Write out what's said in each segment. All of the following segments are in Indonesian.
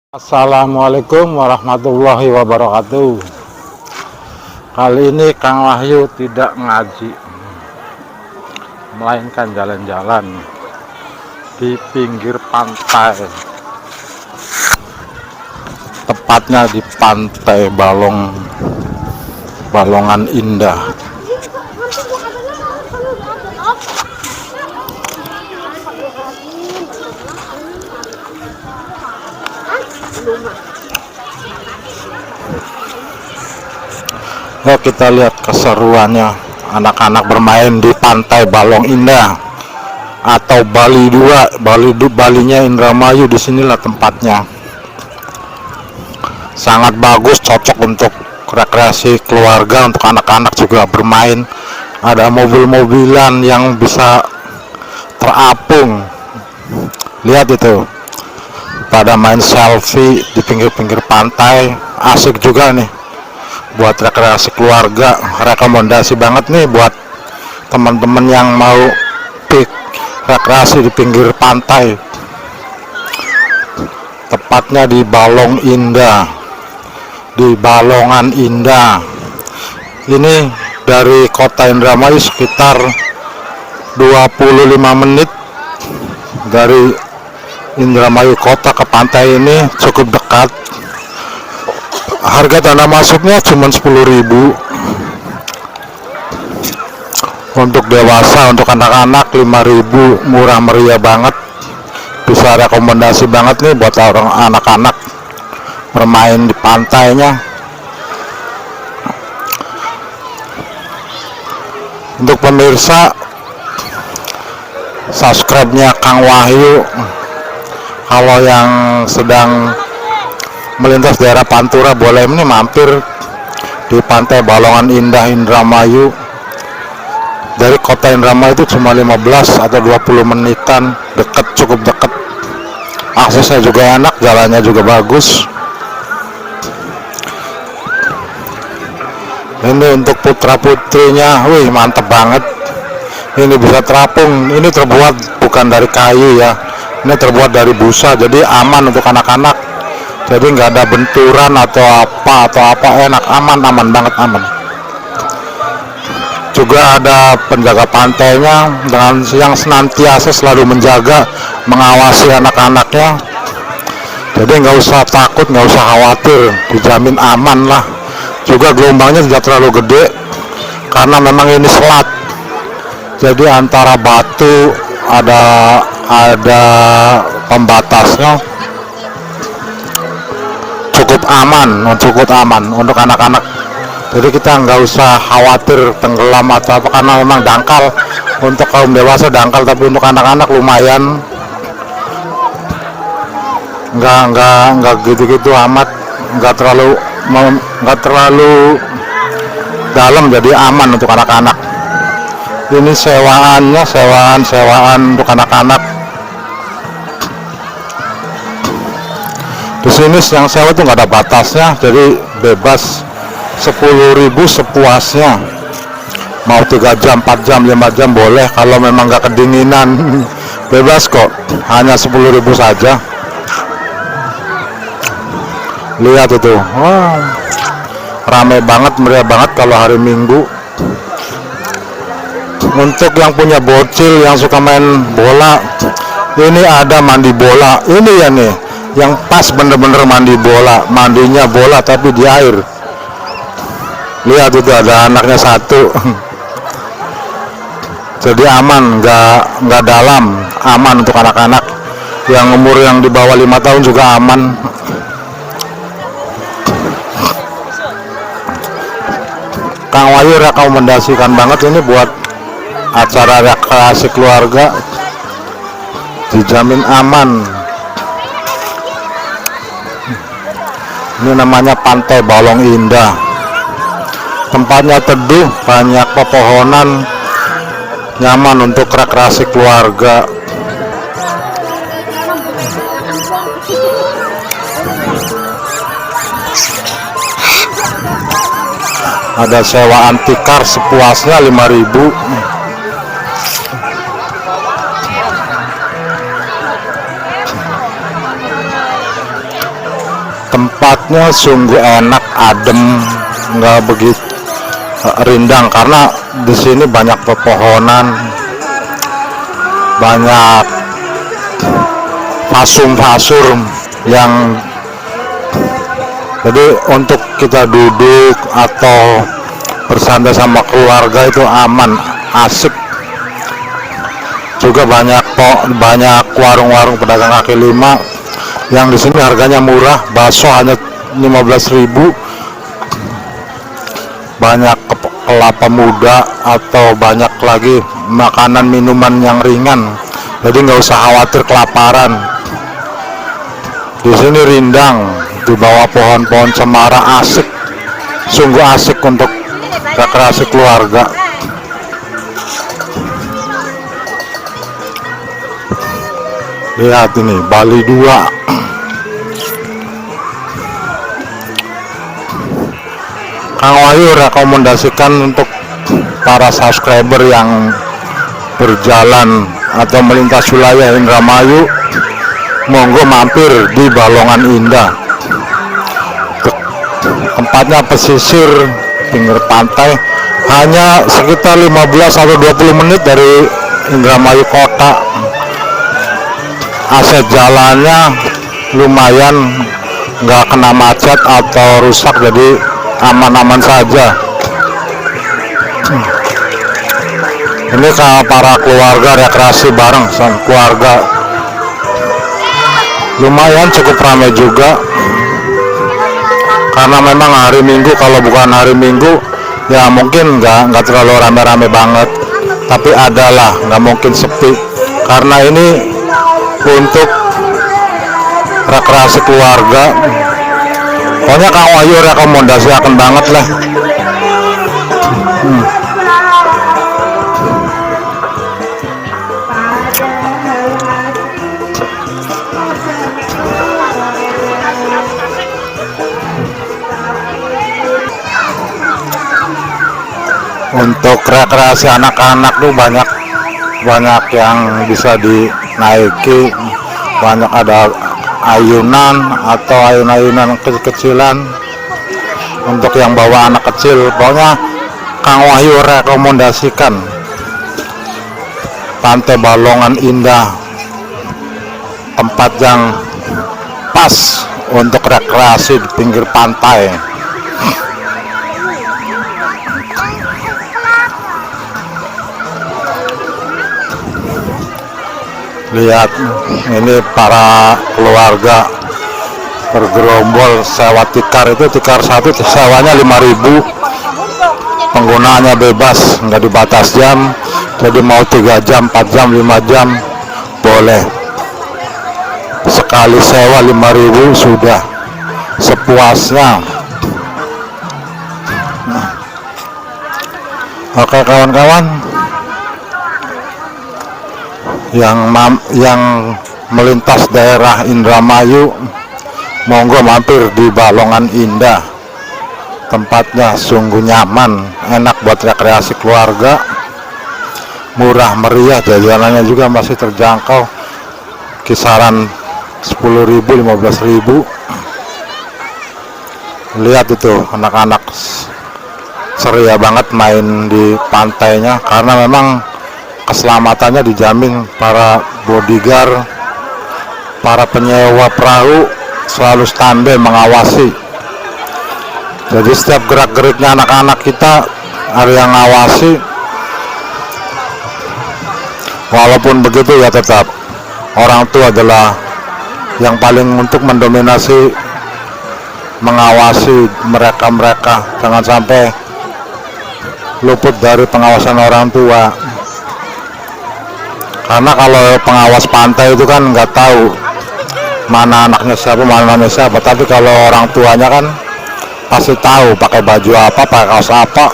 Assalamualaikum warahmatullahi wabarakatuh. Kali ini Kang Wahyu tidak ngaji, melainkan jalan-jalan di pinggir pantai, tepatnya di Pantai Balongan Indah. Ya, kita lihat keseruannya anak-anak bermain di Pantai Balong Indah atau Bali 2, Balinya Indramayu. Disinilah tempatnya, sangat bagus, cocok untuk rekreasi keluarga, untuk anak-anak juga bermain. Ada mobil-mobilan yang bisa terapung, lihat itu, pada main selfie di pinggir-pinggir pantai. Asik juga nih buat rekreasi keluarga. Rekomendasi banget nih buat teman-teman yang mau rekreasi di pinggir pantai, tepatnya di Balong Indah, di Balongan Indah. Ini dari kota Indramayu sekitar 25 menit. Dari Indramayu kota ke pantai ini cukup dekat. Harga tanda masuknya cuma 10.000. Untuk dewasa, untuk anak-anak 5.000, murah meriah banget. Bisa rekomendasi banget nih buat orang anak-anak bermain di pantainya. Untuk pemirsa, subscribe-nya Kang Wahyu. Kalau yang sedang melintas daerah Pantura, boleh nih mampir di Pantai Balongan Indah Indramayu. Dari kota Indramayu itu cuma 15 atau 20 menitan, dekat, cukup dekat. Aksesnya juga enak, jalannya juga bagus. Ini untuk putra-putrinya, wih mantep banget. Ini bisa terapung. Ini terbuat bukan dari kayu ya, ini terbuat dari busa, jadi aman untuk anak-anak. Jadi nggak ada benturan atau apa, enak, aman banget, aman. Juga ada penjaga pantainya dengan yang senantiasa selalu menjaga, mengawasi anak-anaknya. Jadi nggak usah takut, nggak usah khawatir, dijamin aman lah. Juga gelombangnya tidak terlalu gede karena memang ini selat. Jadi antara batu ada pembatasnya. Cukup aman untuk anak-anak. Jadi kita nggak usah khawatir tenggelam atau apa, karena memang dangkal. Untuk kaum dewasa dangkal, tapi untuk anak-anak lumayan, nggak gitu-gitu amat, nggak terlalu dalam, jadi aman untuk anak-anak. Ini sewaan untuk anak-anak. Di sini yang sewa tuh nggak ada batasnya, jadi bebas 10.000 sepuasnya. Mau 3 jam, 4 jam, 5 jam boleh. Kalau memang nggak kedinginan, bebas kok. Hanya 10.000 saja. Lihat itu, wow, rame banget, meriah banget kalau hari Minggu. Untuk yang punya bocil, yang suka main bola, ini ada mandi bola. Ini ya nih, yang pas bener-bener mandi bola, mandinya bola tapi di air. Lihat itu, ada anaknya satu. Jadi aman, nggak dalam, aman untuk anak-anak. Yang umur yang di bawah 5 tahun juga aman. Kang Wahyu rekomendasikan banget ini buat acara rekreasi keluarga, dijamin aman. Ini namanya Pantai Balong Indah. Tempatnya teduh, banyak pepohonan, nyaman untuk rekreasi keluarga. Ada sewaan tikar sepuasnya 5.000. Tempatnya sungguh enak, adem, nggak begitu rindang karena di sini banyak pepohonan, banyak fasum-fasur yang jadi untuk kita duduk atau bersantai sama keluarga itu aman, asik. Juga banyak warung-warung pedagang kaki lima yang di sini harganya murah, bakso hanya 15.000, banyak kelapa muda atau banyak lagi makanan minuman yang ringan, jadi nggak usah khawatir kelaparan. Di sini rindang, di bawah pohon-pohon cemara, asik, sungguh asik untuk rekreasi keluarga. Lihat ini Bali 2. Kang Wahyu rekomendasikan untuk para subscriber yang berjalan atau melintas wilayah Indramayu, monggo mampir di Balongan Indah. Tempatnya pesisir pinggir pantai, hanya sekitar 15 atau 20 menit dari Indramayu kota. Akses jalannya lumayan, nggak kena macet atau rusak, jadi aman-aman saja. Ini kalau para keluarga rekreasi bareng sama keluarga, lumayan cukup ramai juga karena memang hari Minggu. Kalau bukan hari Minggu ya mungkin nggak terlalu rame-rame banget, tapi adalah nggak mungkin sepi karena ini untuk rekreasi keluarga. Pokoknya Kang Wahyu rekomendasikan banget lah. Untuk rekreasi anak-anak tuh banyak yang bisa dinaiki, banyak ada ayunan atau ayun-ayunan kecil-kecilan untuk yang bawa anak kecil. Pokoknya Kang Wahyu rekomendasikan Pantai Balongan Indah, tempat yang pas untuk rekreasi di pinggir pantai. Lihat ini para keluarga bergerombol sewa tikar. Itu tikar satu sewanya 5.000, penggunaannya bebas, nggak dibatas jam, jadi mau 3 jam, 4 jam, 5 jam boleh. Sekali sewa 5.000 sudah sepuasnya. Oke kawan-kawan, yang melintas daerah Indramayu, monggo mampir di Balongan Indah. Tempatnya sungguh nyaman, enak buat rekreasi keluarga, murah meriah, jajanannya juga masih terjangkau, kisaran 10.000, 15.000. Lihat itu anak-anak ceria banget main di pantainya karena memang keselamatannya dijamin. Para bodyguard, para penyewa perahu selalu standby mengawasi. Jadi setiap gerak-geriknya anak-anak kita ada yang ngawasi. Walaupun begitu ya tetap orang tua adalah yang paling untuk mendominasi, mengawasi mereka. Jangan sampai luput dari pengawasan orang tua. Karena kalau pengawas pantai itu kan nggak tahu mana anaknya siapa, mana anaknya siapa. Tapi kalau orang tuanya kan pasti tahu pakai baju apa, pakai kaos apa.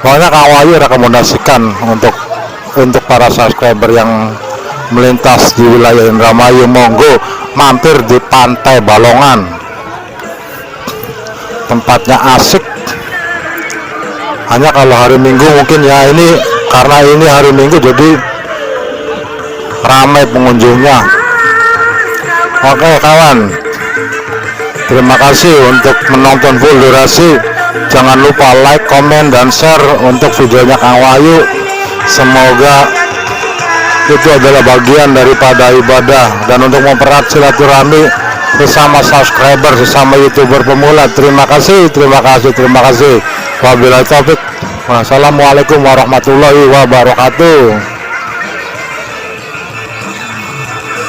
Pokoknya Kang Wahyu rekomendasikan untuk para subscriber yang melintas di wilayah Indramayu, monggo mampir di Pantai Balongan. Tempatnya asik. Hanya kalau hari Minggu mungkin ya, ini karena ini hari Minggu jadi ramai pengunjungnya. Oke kawan, terima kasih untuk menonton full durasi. Jangan lupa like, komen, dan share untuk videonya Kang Wahyu. Semoga itu adalah bagian daripada ibadah dan untuk mempererat silaturahmi sesama subscriber, sesama YouTuber pemula. Terima kasih, terima kasih, terima kasih. Wabillahi taufik. Wassalamualaikum warahmatullahi wabarakatuh.